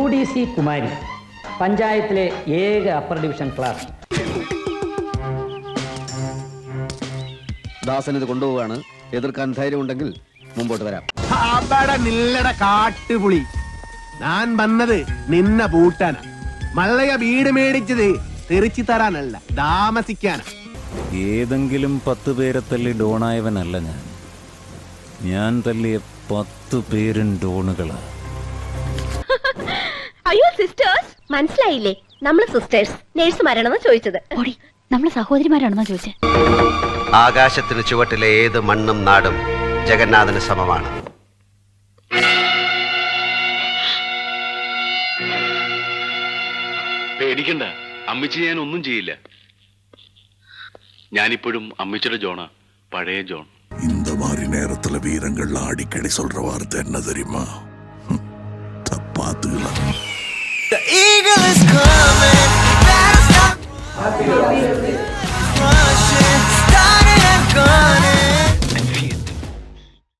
UDC Kumari പഞ്ചായത്തിലെ ഏക upper division class. ദാസൻ ഇത് കൊണ്ടുപോവാണ്. എതിർക്കാൻ ധൈര്യമുണ്ടെങ്കിൽ മുമ്പോട്ട് വരാം. കാട്ടുപുളി ഞാൻ വന്നത് നിന്ന പൂട്ടാന മള്ളയ വീട് മേടിച്ചത് തെറിച്ചു തരാനല്ല, താമസിക്കാനാ. ഏതെങ്കിലും 10 പേരെ തല്ലി ഡോണായവനല്ല ഞാൻ തല്ലിയ 10 പേരും ഡോണുകളാ. അയ്യോ സിസ്റ്റേഴ്സ്, മനസ്സിലായില്ലേ? നമ്മള് സിസ്റ്റേഴ്സ് നേഴ്സുമാരാണെന്ന് ചോദിച്ചത്. നമ്മള് സഹോദരിമാരാണെന്നാ ചോദിച്ചത്. ആകാശത്തിന് ചുവട്ടിലെ ഏത് മണ്ണും നാടും ജഗന്നാഥന് സമമാണ്. പേടിക്കണ്ട, അമ്മച്ചി ഞാൻ ഒന്നും ചെയ്യില്ല. ഞാനിപ്പോഴും അമ്മച്ചിയുടെ ജോണാ, പഴയ ജോൺ. இந்த மாதிரி நேரத்துல வீரங்கள் அடிக்கடி சொல்ற வார்த்தை என்ன தெரியுமா? தப்பாத்துக்கலாம்.